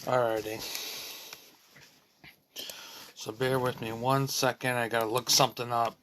Alrighty. So bear with me 1 second. I gotta look something up.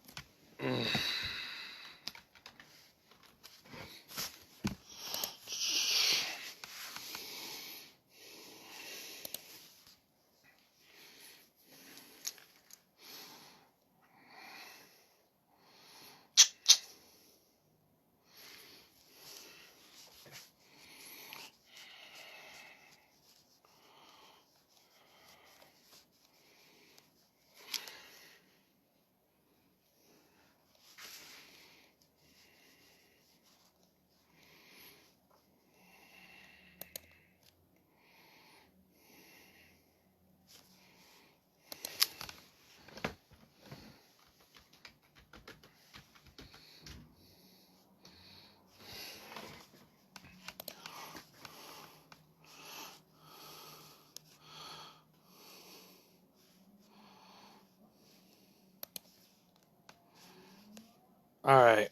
Alright.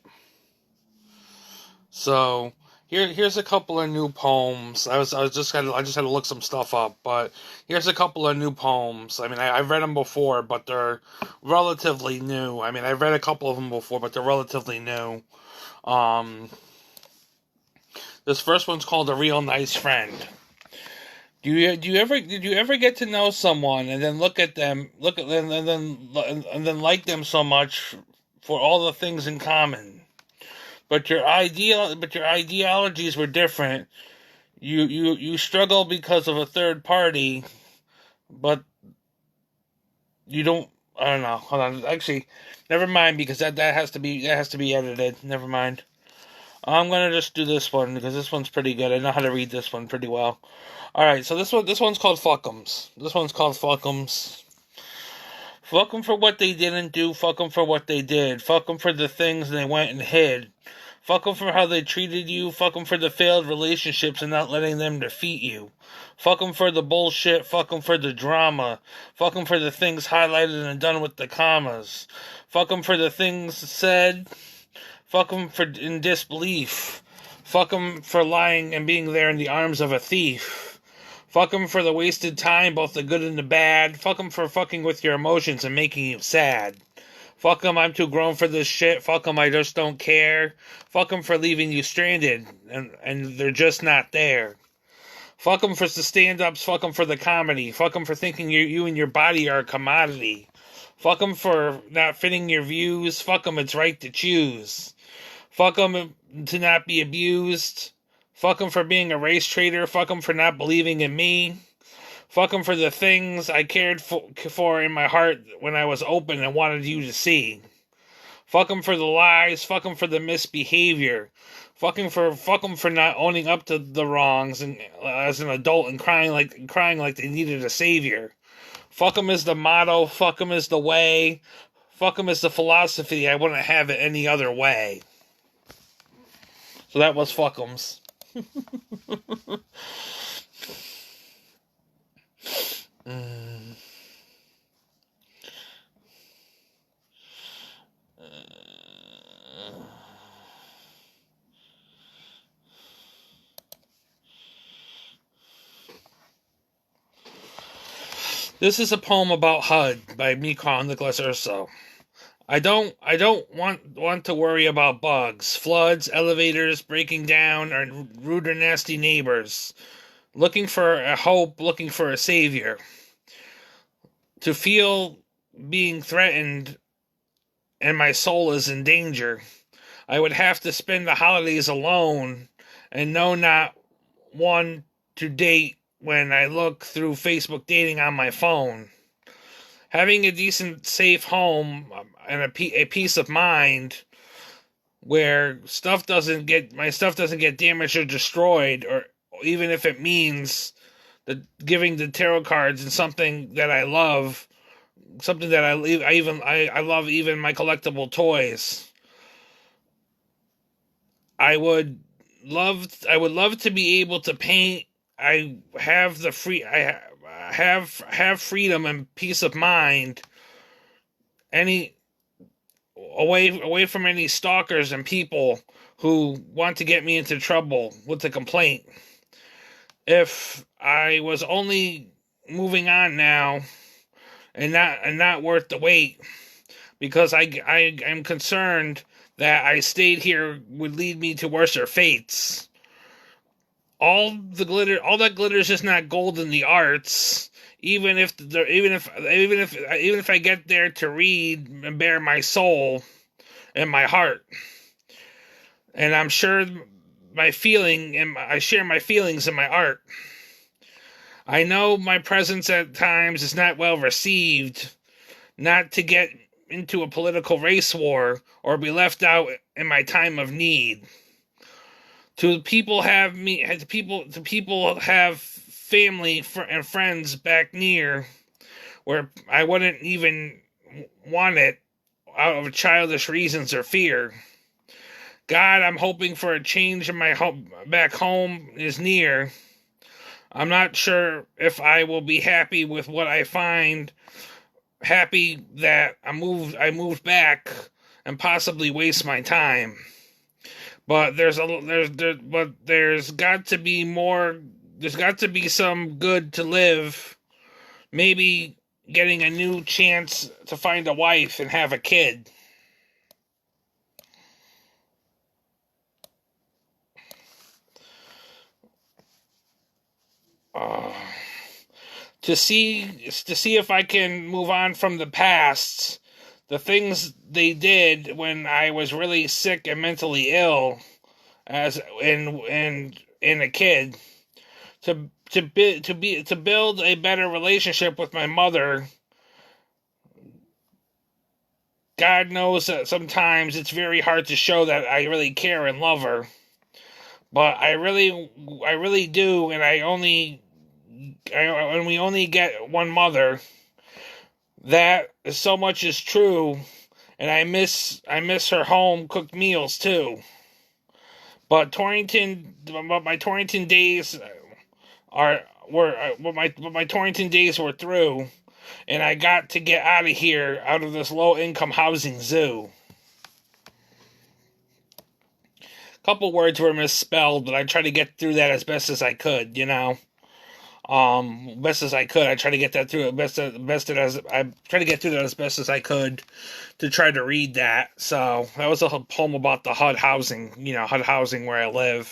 So here's a couple of new poems. I just had to look some stuff up, but here's a couple of new poems. I mean, I've read them before, but they're relatively new. I mean, I've read a couple of them before, but they're relatively new. This first one's called "A Real Nice Friend." Did you ever get to know someone and then look at them, and then like them so much for all the things in common? But your ideologies were different. You struggle because of a third party, but you don't. I don't know. Hold on. Actually, never mind, because that has to be edited. Never mind. I'm gonna just do this one because this one's pretty good. I know how to read this one pretty well. All right. So this one's called Fuck'ems. This one's called Fuck'ems. Fuck them for what they didn't do. Fuck them for what they did. Fuck them for the things they went and hid. Fuck them for how they treated you. Fuck them for the failed relationships and not letting them defeat you. Fuck them for the bullshit. Fuck them for the drama. Fuck them for the things highlighted and done with the commas. Fuck them for the things said. Fuck them for in disbelief. Fuck them for lying and being there in the arms of a thief. Fuck them for the wasted time, both the good and the bad. Fuck them for fucking with your emotions and making you sad. Fuck them, I'm too grown for this shit. Fuck them, I just don't care. Fuck them for leaving you stranded and they're just not there. Fuck them for the stand-ups. Fuck them for the comedy. Fuck them for thinking you and your body are a commodity. Fuck them for not fitting your views. Fuck them, it's right to choose. Fuck them to not be abused. Fuck them for being a race traitor. Fuck them for not believing in me. Fuck them for the things I cared for in my heart when I was open and wanted you to see. Fuck them for the lies. Fuck them for the misbehavior. Fuck them for not owning up to the wrongs and as an adult and crying like they needed a savior. Fuck them is the motto. Fuck them is the way. Fuck them is the philosophy. I wouldn't have it any other way. So that was Fuck'ems. This is a poem about HUD by me, Karl, Urso. I don't want to worry about bugs, floods, elevators breaking down, or rude or nasty neighbors. Looking for a hope, looking for a savior. To feel being threatened and my soul is in danger, I would have to spend the holidays alone and know not one to date when I look through Facebook dating on my phone. Having a decent, safe home and a peace of mind where my stuff doesn't get damaged or destroyed, or even if it means giving the tarot cards and something that I love, something that I love, even my collectible toys. I would love to be able to paint. I have freedom and peace of mind. Away from any stalkers and people who want to get me into trouble with a complaint. if I was only moving on now and not worth the wait, because I am concerned that I stayed here would lead me to worser fates. All that glitter is just not gold in the arts. Even if I get there to read and bare my soul and my heart, and I'm sure I share my feelings in my art. I know my presence at times is not well received, not to get into a political race war or be left out in my time of need. To people have family and friends back near where I wouldn't even want it out of childish reasons or fear. God, I'm hoping for a change in my home back home is near. I'm not sure if I will be happy with what I find. Happy that I moved back and possibly waste my time. But there's got to be more. There's got to be some good to live. Maybe getting a new chance to find a wife and have a kid. To see if I can move on from the past, the things they did when I was really sick and mentally ill, as in a kid, to build a better relationship with my mother. God knows that sometimes it's very hard to show that I really care and love her, but I really do, and we only get one mother. That is so much is true, and I miss her home cooked meals too. But my Torrington days were through, and I got to get out of here, out of this low income housing zoo. A couple words were misspelled, but I tried to get through that as best as I could, best as I could. I try to get that through I try to get through that as best as I could to try to read that. So that was a poem about the HUD housing, HUD housing where I live,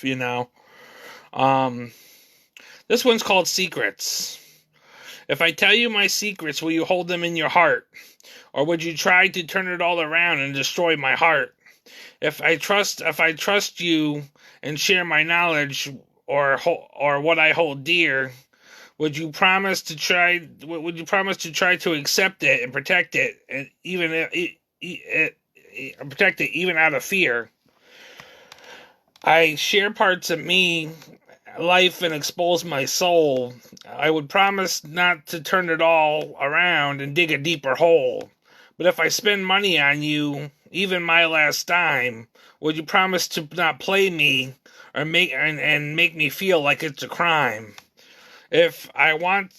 This one's called Secrets. If I tell you my secrets, will you hold them in your heart? Or would you try to turn it all around and destroy my heart? If I trust you and share my knowledge or what I hold dear, would you promise to try to accept it and protect it, and protect it even out of fear? I share parts of me, life, and expose my soul. I would promise not to turn it all around and dig a deeper hole. But if I spend money on you, even my last dime, would you promise to not play me or make me feel like it's a crime? If I want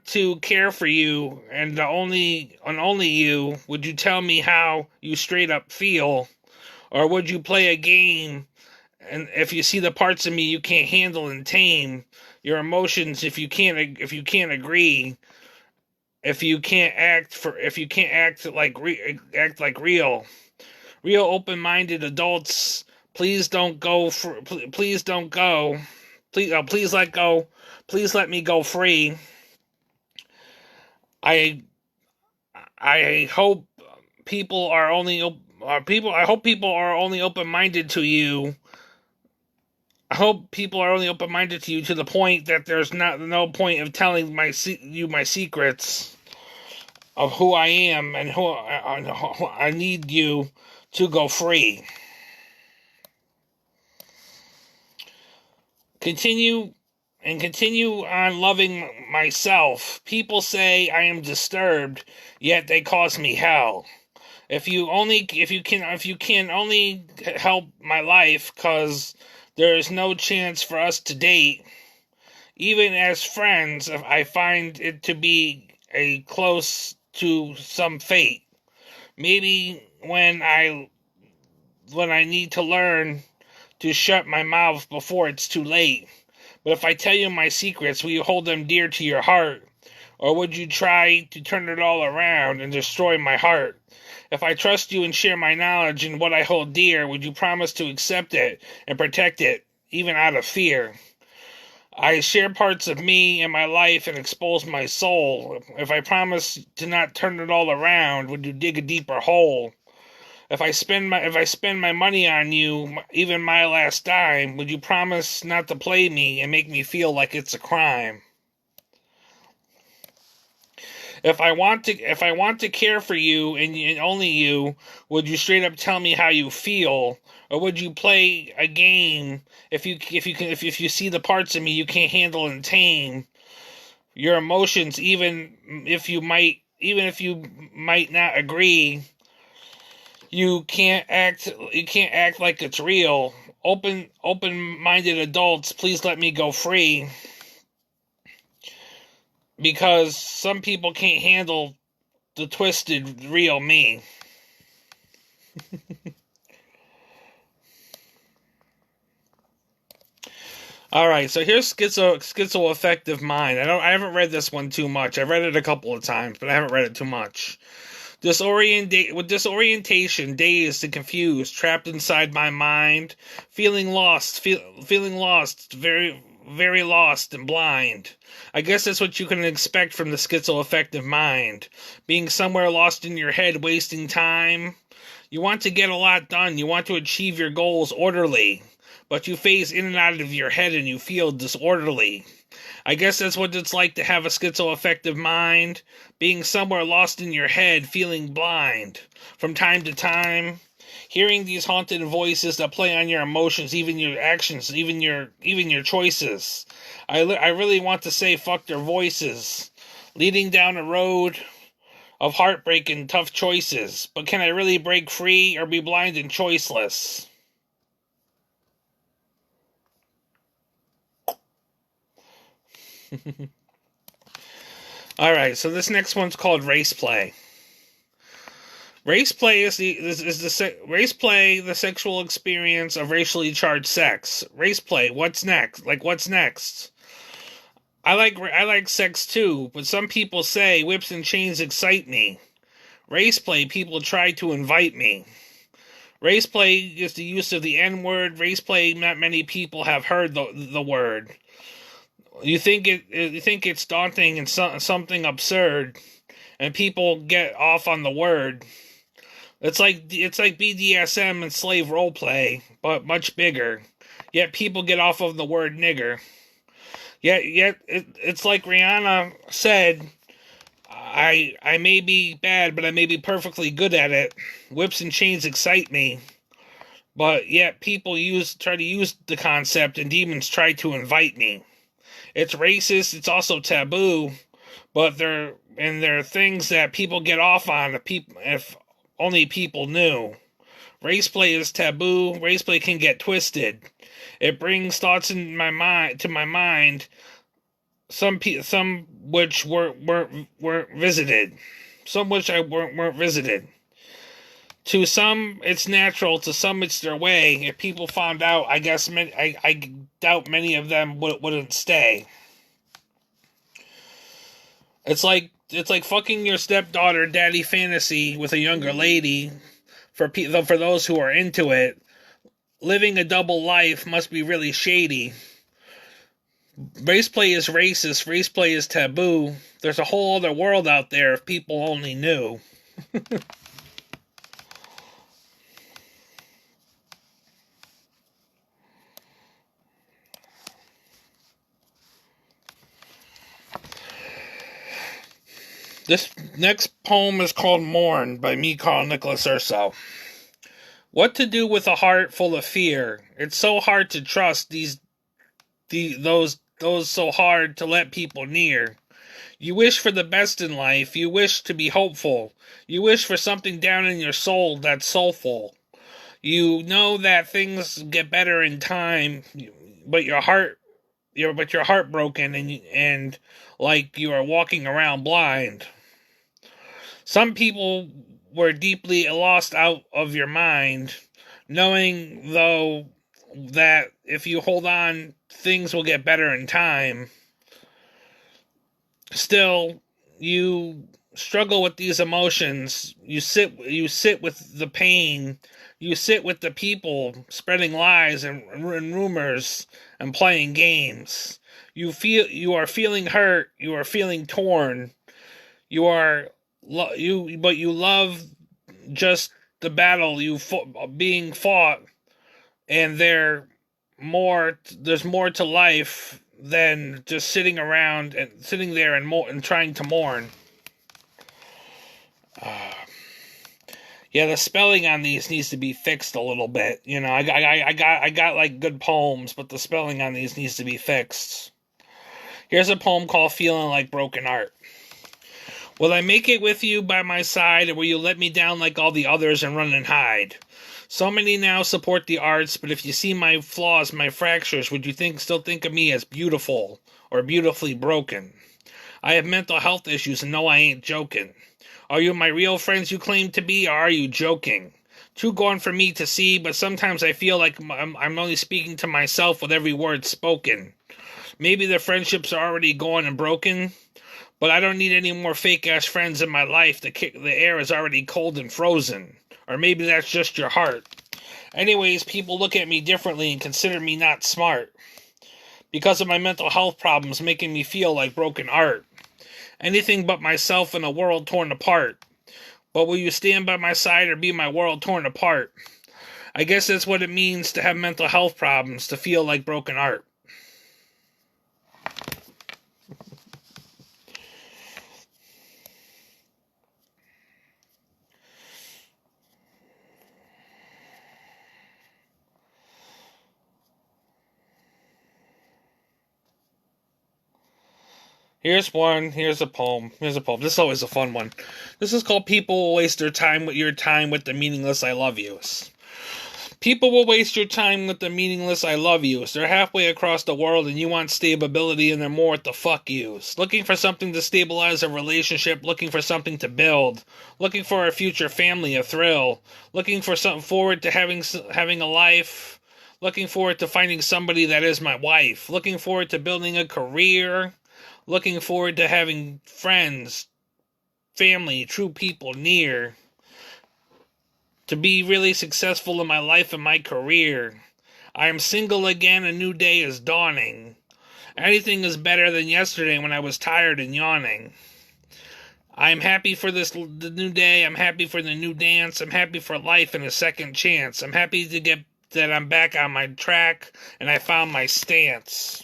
to care for you and only you, would you tell me how you straight up feel, or would you play a game? And if you see the parts of me you can't handle and tame, your emotions, if you can't agree, if you can't act like real open-minded adults, please don't go. Please don't go. Please let go. Please let me go free. I hope people are only open-minded to you. I hope people are only open-minded to you to the point that there's no point of telling my secrets of who I am and who I need you to go free. Continue on loving myself. People say I am disturbed, yet they cause me hell. If you can only help my life, 'cause there is no chance for us to date. Even as friends, I find it to be a close to some fate. Maybe when I need to learn to shut my mouth before it's too late. But if I tell you my secrets, will you hold them dear to your heart? Or would you try to turn it all around and destroy my heart? If I trust you and share my knowledge and what I hold dear, would you promise to accept it and protect it, even out of fear? I share parts of me and my life and expose my soul. If I promise to not turn it all around, would you dig a deeper hole? If I spend my money on you, even my last dime, would you promise not to play me and make me feel like it's a crime? If I want to care for you and only you, would you straight up tell me how you feel, or would you play a game if you see the parts of me you can't handle and tame your emotions, even if you might not agree? You can't act like it's real. Open-minded adults, please let me go free. Because some people can't handle the twisted, real me. Alright, so here's schizoaffective mind. I haven't read this one too much. I've read it a couple of times, but I haven't read it too much. With disorientation, dazed and confused, trapped inside my mind, feeling lost, very, very lost and blind. I guess that's what you can expect from the schizoaffective mind. Being somewhere lost in your head, wasting time. You want to get a lot done. You want to achieve your goals orderly. But you phase in and out of your head and you feel disorderly. I guess that's what it's like to have a schizoaffective mind. Being somewhere lost in your head, feeling blind. From time to time, hearing these haunted voices that play on your emotions, even your actions, even your choices. I really want to say fuck their voices. Leading down a road of heartbreak and tough choices. But can I really break free or be blind and choiceless? Alright, so this next one's called raceplay. Raceplay is the sexual experience of racially charged sex. Raceplay, what's next? What's next? I like sex too, but some people say whips and chains excite me. Raceplay, people try to invite me. Raceplay is the use of the N-word. Raceplay, not many people have heard the word. You think it's daunting and something absurd, and people get off on the word. It's like BDSM and slave roleplay, but much bigger. Yet people get off of the word nigger. Yet it's like Rihanna said, I may be bad, but I may be perfectly good at it. Whips and chains excite me. But yet people try to use the concept, and demons try to invite me. It's racist, it's also taboo, but there are things that people get off on if only people knew. Raceplay is taboo. Raceplay can get twisted. It brings thoughts to my mind, some which weren't visited. Some which weren't visited. To some, it's natural. To some, it's their way. If people found out, I guess I doubt many of them wouldn't stay. It's like fucking your stepdaughter, daddy fantasy with a younger lady. For those who are into it, living a double life must be really shady. Raceplay is racist. Raceplay is taboo. There's a whole other world out there if people only knew. This next poem is called Morn by me, Karl Urso. What to do with a heart full of fear? It's so hard to trust those so hard to let people near. You wish for the best in life. You wish to be hopeful. You wish for something down in your soul that's soulful. You know that things get better in time, but you're heartbroken and like you are walking around blind. Some people were deeply lost out of your mind, knowing though that if you hold on things will get better in time, still, you struggle with these emotions. You sit with the pain. You sit with the people spreading lies and rumors and playing games. You are feeling hurt. You are feeling torn. But you love just the battle being fought, and there's more to life than just sitting around and sitting there and trying to mourn. Yeah, the spelling on these needs to be fixed a little bit. You know, I got like good poems, but the spelling on these needs to be fixed. Here's a poem called "Feeling Like Broken Art." Will I make it with you by my side, or will you let me down like all the others and run and hide? So many now support the arts, but if you see my flaws, my fractures, would you still think of me as beautiful or beautifully broken? I have mental health issues, and no, I ain't joking. Are you my real friends you claim to be, or are you joking? Too gone for me to see, but sometimes I feel like I'm only speaking to myself with every word spoken. Maybe the friendships are already gone and broken, but I don't need any more fake-ass friends in my life. The air is already cold and frozen. Or maybe that's just your heart. Anyways, people look at me differently and consider me not smart, because of my mental health problems making me feel like broken art. Anything but myself in a world torn apart. But will you stand by my side or be my world torn apart? I guess that's what it means to have mental health problems, to feel like broken art. Here's a poem. This is always a fun one. This is called "People Will Waste Your Time with the Meaningless I Love Yous." People will waste your time with the meaningless I love yous. They're halfway across the world and you want stability and they're more at the fuck yous. Looking for something to stabilize a relationship, looking for something to build, looking for a future family, a thrill, looking for something forward to having a life, looking forward to finding somebody that is my wife, looking forward to building a career, looking forward to having friends, family, true people near, to be really successful in my life and my career. I am single again, a new day is dawning. Anything is better than yesterday when I was tired and yawning. I am happy for the new day, I'm happy for the new dance, I'm happy for life and a second chance. I'm happy to get that I'm back on my track and I found my stance.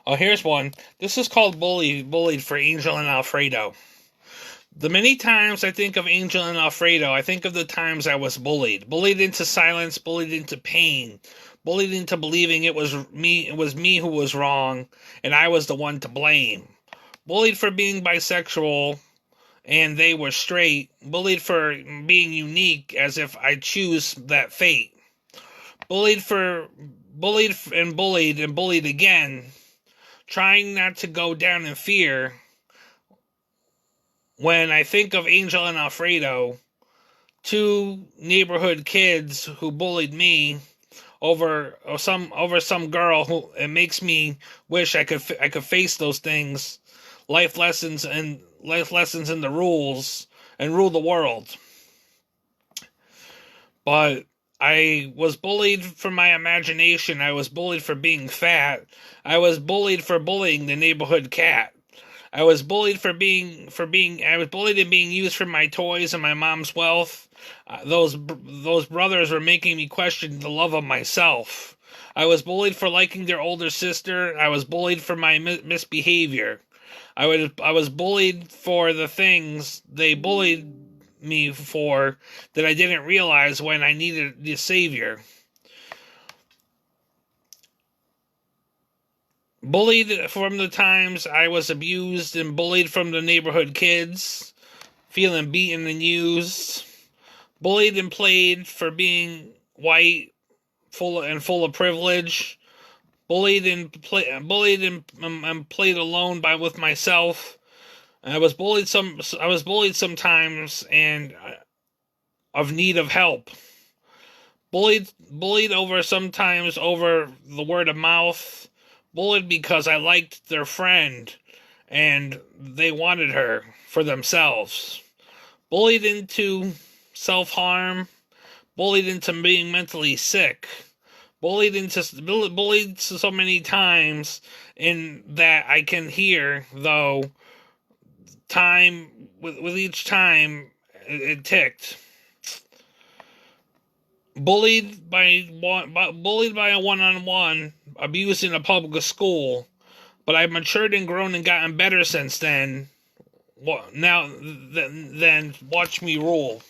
Oh, here's one. This is called Bullied for Angel and Alfredo. The many times I think of Angel and Alfredo, I think of the times I was bullied. Bullied into silence, bullied into pain, bullied into believing it was me who was wrong, and I was the one to blame. Bullied for being bisexual, and they were straight. Bullied for being unique, as if I choose that fate. Bullied and bullied again. Trying not to go down in fear when I think of Angel and Alfredo, two neighborhood kids who bullied me over some girl who it makes me wish I could face those things, life lessons in the rules and rule the world. But I was bullied for my imagination. I was bullied for being fat. I was bullied for bullying the neighborhood cat. I was bullied I was bullied and being used for my toys and my mom's wealth. Those brothers were making me question the love of myself. I was bullied for liking their older sister. I was bullied for my misbehavior. I was bullied for the things they bullied me for that I didn't realize when I needed the savior. Bullied from the times I was abused and bullied from the neighborhood kids. feeling beaten and used, bullied and played for being white, full of privilege, bullied and played alone with myself. I was bullied sometimes and of need of help. Bullied over sometimes over the word of mouth. Bullied because I liked their friend and they wanted her for themselves. Bullied into self-harm. Bullied into being mentally sick. Bullied so many times in that I can hear, though, time with each time it ticked. Bullied by a one-on-one, abused in a public school, but I've matured and grown and gotten better since then. Then watch me rule.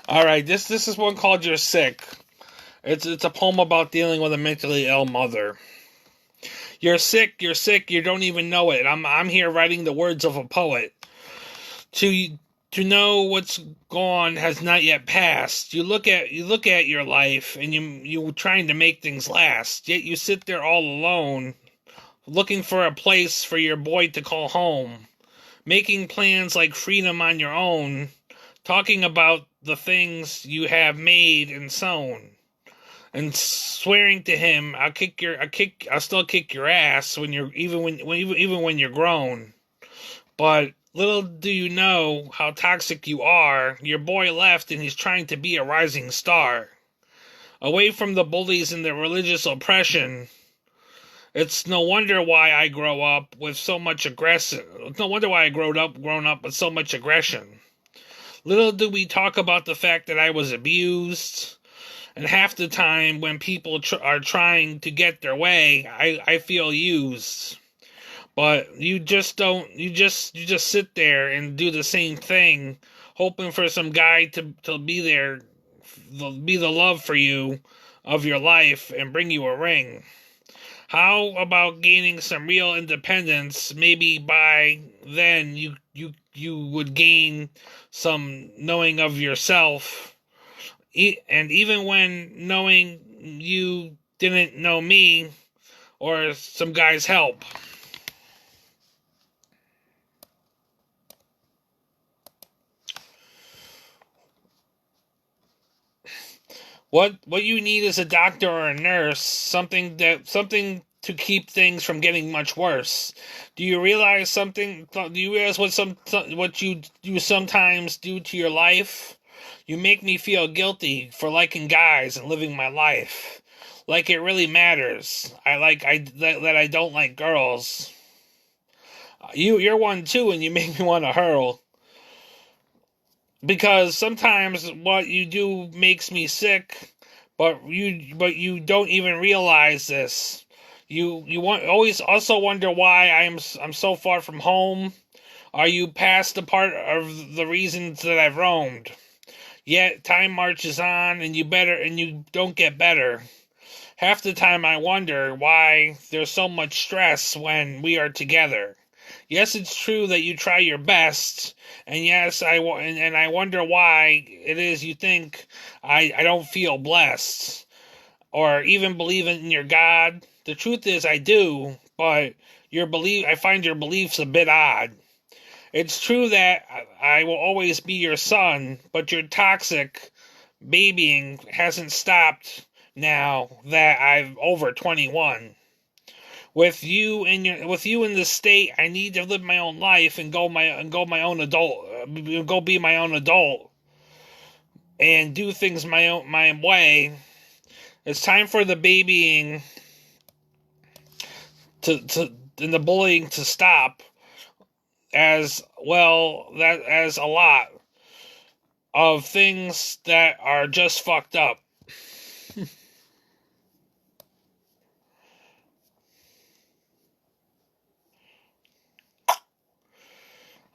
All right, this is one called "You're Sick." It's a poem about dealing with a mentally ill mother. You're sick, you don't even know it. I'm here writing the words of a poet. To know what's gone has not yet passed. You look at your life and you trying to make things last. Yet you sit there all alone, looking for a place for your boy to call home, making plans like freedom on your own, talking about the things you have made and sown, and swearing to him, I'll still kick your ass when you're even when you're grown. But little do you know how toxic you are. Your boy left and he's trying to be a rising star, away from the bullies and the religious oppression. It's no wonder why I grow up with so much aggression. It's no wonder why I grown up with so much aggression. Little do we talk about the fact that I was abused. And half the time when people are trying to get their way, I feel used. But you just sit there and do the same thing, hoping for some guy to be there, be the love for you of your life and bring you a ring. How about gaining some real independence? Maybe by then you would gain some knowing of yourself. And even when knowing you didn't know me or some guy's help. What you need is a doctor or a nurse, something to keep things from getting much worse. Do you realize something? Do you realize what you sometimes do to your life? You make me feel guilty for liking guys and living my life. Like it really matters. That I don't like girls. You're one too, and you make me want to hurl. Because sometimes what you do makes me sick, but you don't even realize this. You always also wonder why I'm so far from home. Are you past the part of the reasons that I've roamed? Yet time marches on, and you don't get better. Half the time I wonder why there's so much stress when we are together. Yes, it's true that you try your best, and yes, I wonder why it is you think I don't feel blessed, or even believe in your God. The truth is I do, but I find your beliefs a bit odd. It's true that I will always be your son, but your toxic babying hasn't stopped now that I'm over 21. With you in the state, I need to live my own life and go be my own adult and do things my way. It's time for the babying and the bullying to stop. As a lot of things that are just fucked up.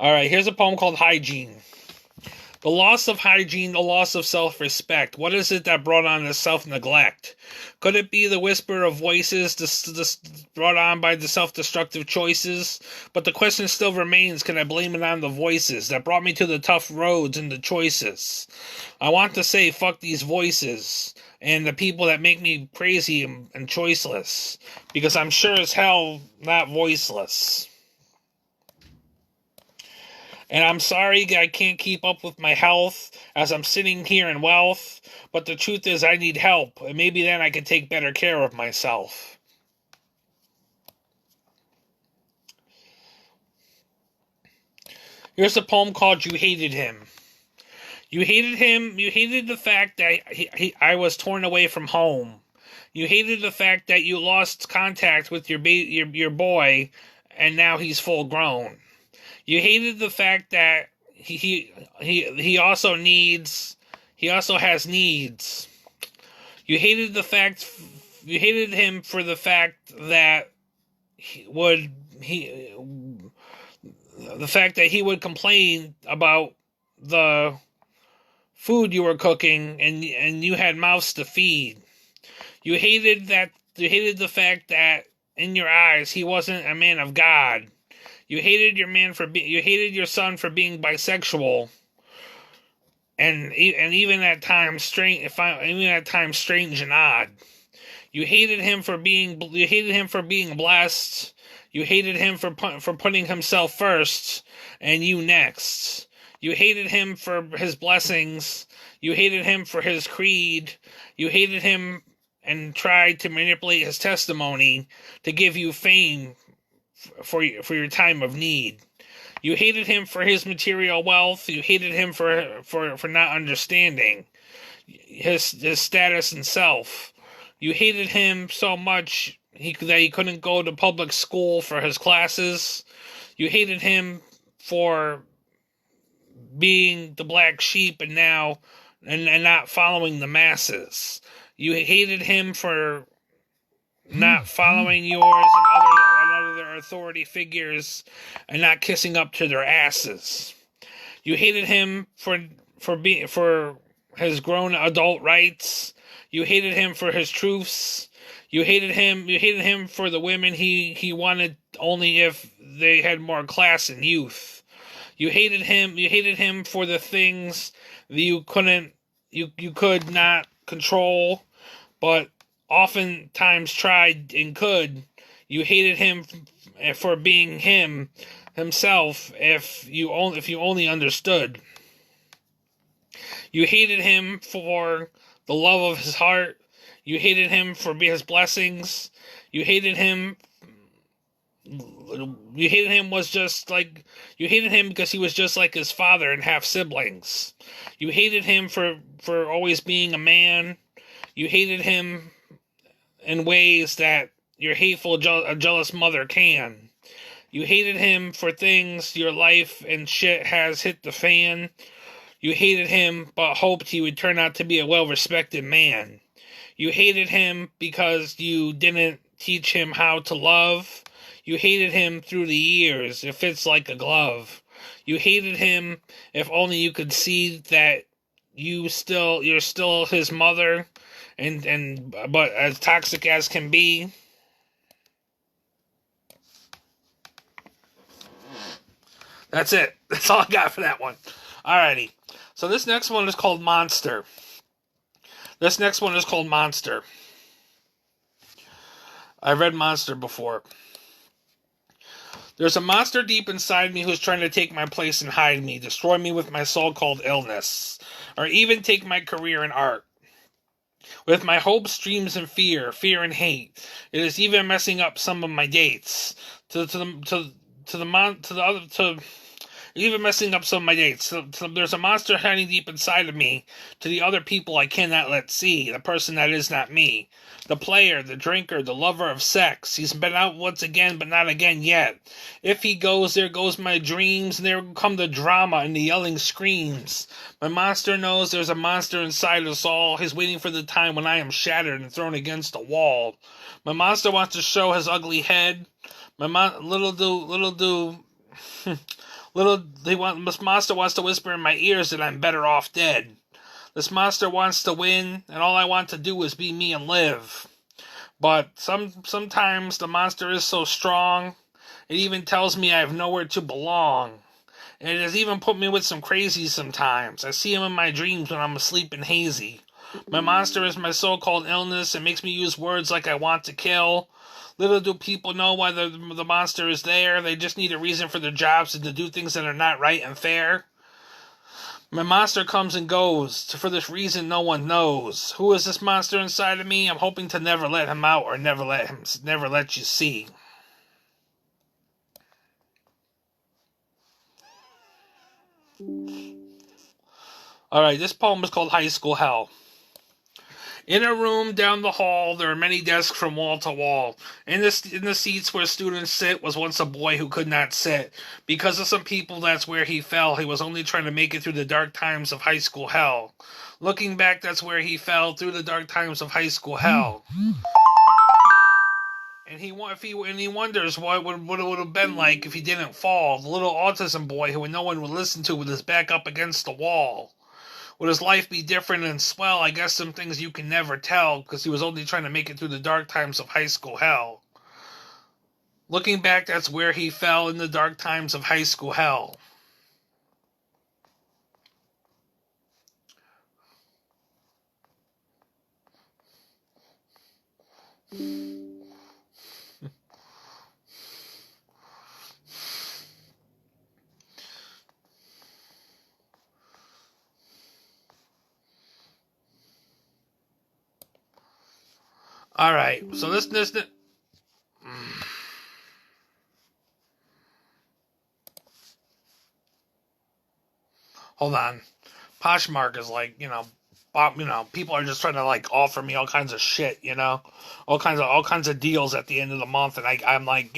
All right, here's a poem called Hygiene. The loss of hygiene, the loss of self-respect. What is it that brought on this self-neglect? Could it be the whisper of voices brought on by the self-destructive choices? But the question still remains, can I blame it on the voices that brought me to the tough roads and the choices? I want to say, fuck these voices and the people that make me crazy and choiceless. Because I'm sure as hell not voiceless. And I'm sorry I can't keep up with my health as I'm sitting here in wealth, but the truth is I need help, and maybe then I can take better care of myself. Here's a poem called You Hated Him. You hated the fact that I was torn away from home. You hated the fact that you lost contact with your boy, and now he's full grown. You hated the fact that he also has needs. You hated him for the fact that he would complain about the food you were cooking and you had mouths to feed. You hated the fact that in your eyes he wasn't a man of God. You hated your son for being bisexual, and even at times strange and odd. You hated him for being blessed. You hated him for putting himself first and you next. You hated him for his blessings. You hated him for his creed. You hated him and tried to manipulate his testimony to give you fame for your time of need. You hated him for his material wealth. You hated him for not understanding his status and self. You hated him so much that he couldn't go to public school for his classes. You hated him for being the black sheep and not following the masses. You hated him for not following yours and other authority figures and not kissing up to their asses. You hated him for his grown adult rights. You hated him for his truths. You hated him for the women he wanted only if they had more class and youth. You hated him for the things that you could not control, but oftentimes tried and could. You hated him for being himself if you only understood. You hated him for the love of his heart. You hated him for his blessings. You hated him because he was just like his father and half siblings. You hated him for always being a man. You hated him in ways that your hateful, jealous mother can. You hated him for things your life and shit has hit the fan. You hated him but hoped he would turn out to be a well-respected man. You hated him because you didn't teach him how to love. You hated him through the years. It fits like a glove. You hated him if only you could see that you're still his mother but as toxic as can be. That's it. That's all I got for that one. Alrighty. So this next one is called Monster. I've read Monster before. There's a monster deep inside me who's trying to take my place and hide me, destroy me with my so-called illness, or even take my career in art. With my hopes, dreams, and fear and hate, it is even messing up some of my dates. Even messing up some of my dates. There's a monster hiding deep inside of me. To the other people I cannot let see. The person that is not me. The player, the drinker, the lover of sex. He's been out once again, but not again yet. If he goes, there goes my dreams, and there come the drama and the yelling screams. My monster knows there's a monster inside us all. He's waiting for the time when I am shattered and thrown against a wall. My monster wants to show his ugly head. Little do This monster wants to whisper in my ears that I'm better off dead. This monster wants to win, and all I want to do is be me and live. But sometimes the monster is so strong, it even tells me I have nowhere to belong. And it has even put me with some crazies sometimes. I see him in my dreams when I'm asleep and hazy. My monster is my so-called illness. It makes me use words like I want to kill. Little do people know why the monster is there. They just need a reason for their jobs and to do things that are not right and fair. My monster comes and goes. For this reason, no one knows. Who is this monster inside of me? I'm hoping to never let him out or never let you see. Alright, this poem is called High School Hell. In a room down the hall, there are many desks from wall to wall. In the seats where students sit was once a boy who could not sit. Because of some people, that's where he fell. He was only trying to make it through the dark times of high school hell. Looking back, that's where he fell, through the dark times of high school hell. And he wonders what it would have been like if he didn't fall. The little autism boy who no one would listen to with his back up against the wall. Would his life be different and swell? I guess some things you can never tell, because he was only trying to make it through the dark times of high school hell. Looking back, that's where he fell, in the dark times of high school hell. Alright, so this hold on. Poshmark is like, people are just trying to like offer me all kinds of shit, all kinds of deals at the end of the month, and I'm like,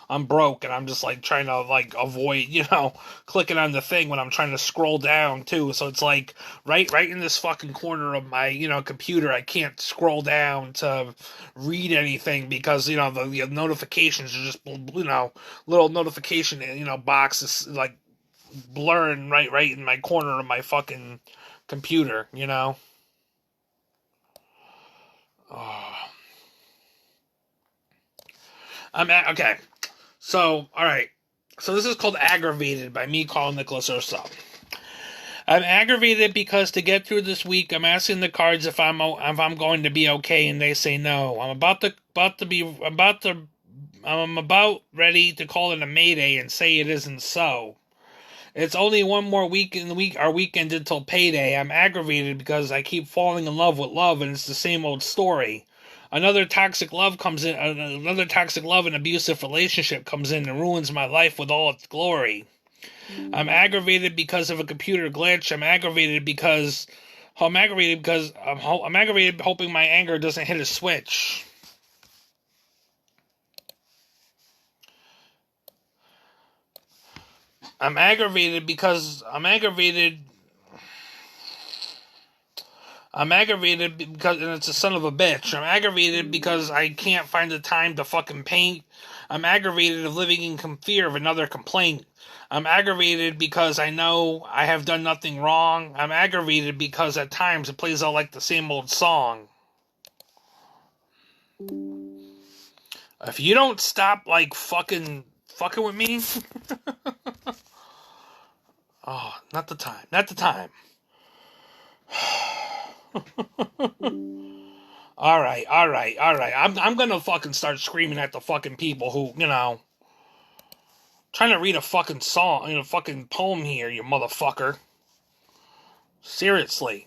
I'm broke, and I'm just like trying to like avoid, clicking on the thing when I'm trying to scroll down too. So it's like right in this fucking corner of my computer, I can't scroll down to read anything because the notifications are just little notification boxes like blurring right in my corner of my fucking computer, Oh. Okay. So, alright. So this is called Aggravated by me, Karl Nicholas Urso. I'm aggravated because to get through this week, I'm asking the cards if I'm going to be okay, and they say no. I'm about ready to call it a mayday and say it isn't so. It's only one more week in our weekend until payday. I'm aggravated because I keep falling in love with love, and it's the same old story. Another toxic love and abusive relationship comes in and ruins my life with all its glory. I'm aggravated because of a computer glitch. I'm aggravated hoping my anger doesn't hit a switch. I'm aggravated because and it's a son of a bitch. I'm aggravated because I can't find the time to fucking paint. I'm aggravated of living in fear of another complaint. I'm aggravated because I know I have done nothing wrong. I'm aggravated because at times it plays out like the same old song. If you don't stop like fucking with me, oh, not the time. Alright. I'm gonna fucking start screaming at the fucking people who, trying to read a fucking song, a fucking poem here, you motherfucker. Seriously.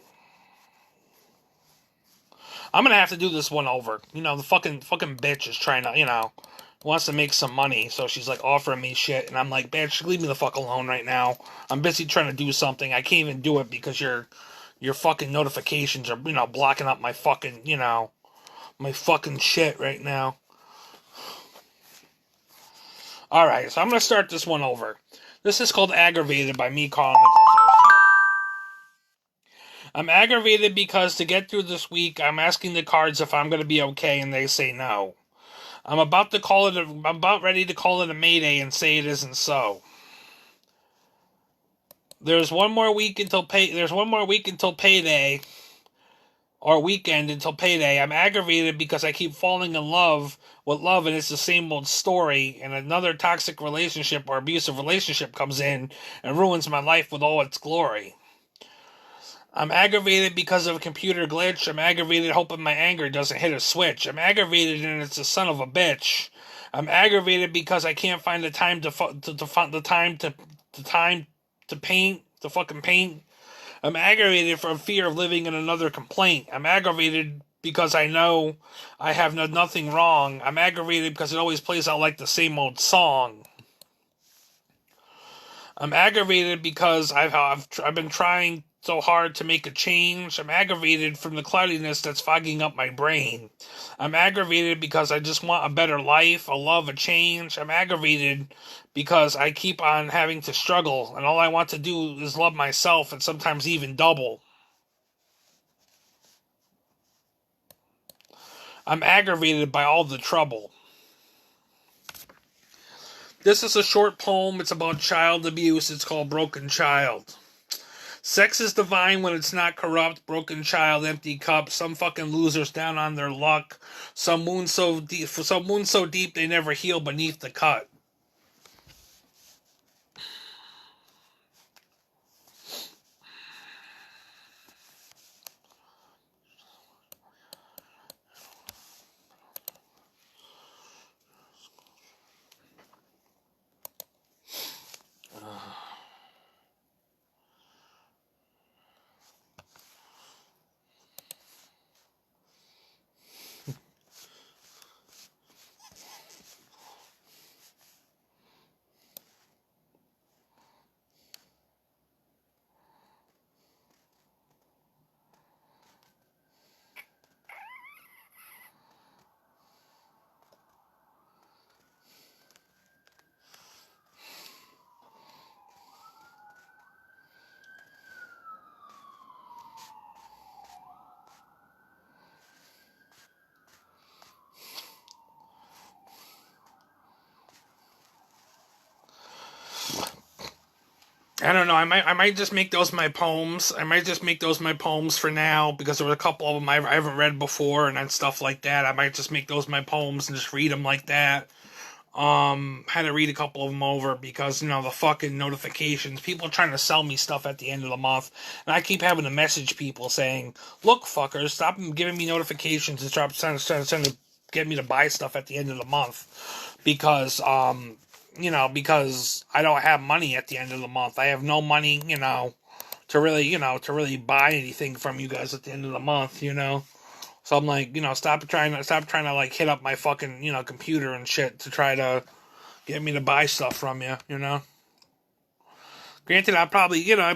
I'm gonna have to do this one over. The fucking bitch is trying to, wants to make some money, so she's like offering me shit, and I'm like, bitch, leave me the fuck alone right now. I'm busy trying to do something. I can't even do it because your fucking notifications are, blocking up my fucking, my fucking shit right now. Alright, so I'm gonna start this one over. This is called Aggravated by me, Karl Nicholas Urso. I'm aggravated because to get through this week, I'm asking the cards if I'm gonna be okay, and they say no. I'm about ready to call it a mayday and say it isn't so. There's one more week until payday, or weekend until payday. I'm aggravated because I keep falling in love with love, and it's the same old story, and another toxic relationship or abusive relationship comes in and ruins my life with all its glory. I'm aggravated because of a computer glitch. I'm aggravated hoping my anger doesn't hit a switch. I'm aggravated and it's a son of a bitch. I'm aggravated because I can't find the time to paint, to fucking paint. I'm aggravated from fear of living in another complaint. I'm aggravated because I know I have nothing wrong. I'm aggravated because it always plays out like the same old song. I'm aggravated because I've been trying so hard to make a change. I'm aggravated from the cloudiness that's fogging up my brain. I'm aggravated because I just want a better life, a love, a change. I'm aggravated because I keep on having to struggle, and all I want to do is love myself, and sometimes even double. I'm aggravated by all the trouble. This is a short poem. It's about child abuse. It's called Broken Child. Sex is divine when it's not corrupt. Broken child, empty cup. Some fucking losers down on their luck. Some wounds so deep they never heal beneath the cut. I don't know. I might just make those my poems. I might just make those my poems for now, because there were a couple of them I haven't read before and stuff like that. I might just make those my poems and just read them like that. Had to read a couple of them over because, the fucking notifications. People are trying to sell me stuff at the end of the month, and I keep having to message people saying, "Look, fuckers, stop giving me notifications and stop trying to get me to buy stuff at the end of the month," because because I don't have money at the end of the month. I have no money, to really buy anything from you guys at the end of the month, So I'm like, stop trying to like hit up my fucking, computer and shit to try to get me to buy stuff from you, Granted, I'd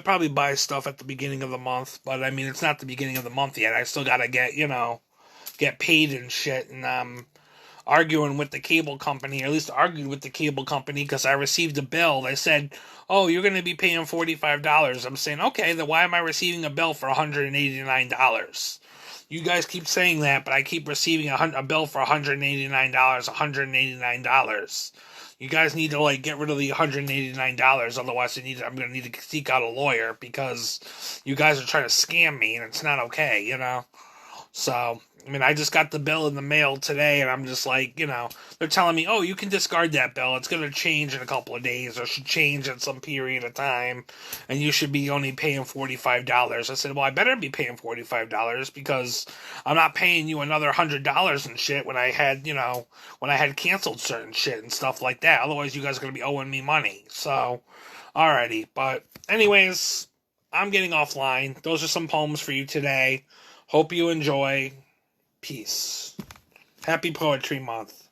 probably buy stuff at the beginning of the month, but I mean, it's not the beginning of the month yet. I still gotta get paid and shit, and arguing with the cable company, or at least argued with the cable company, because I received a bill. They said, "Oh, you're going to be paying $45. I'm saying, okay, then why am I receiving a bill for $189? You guys keep saying that, but I keep receiving a bill for $189, $189. You guys need to get rid of the $189, otherwise I'm going to need to seek out a lawyer, because you guys are trying to scam me, and it's not okay, So, I mean, I just got the bill in the mail today, and I'm just like, they're telling me, "Oh, you can discard that bill. It's going to change in a couple of days, or should change at some period of time, and you should be only paying $45. I said, "Well, I better be paying $45, because I'm not paying you another $100 and shit when I had, when I had canceled certain shit and stuff like that. Otherwise, you guys are going to be owing me money." So, alrighty. But anyways, I'm getting offline. Those are some poems for you today. Hope you enjoy. Peace. Happy Poetry Month.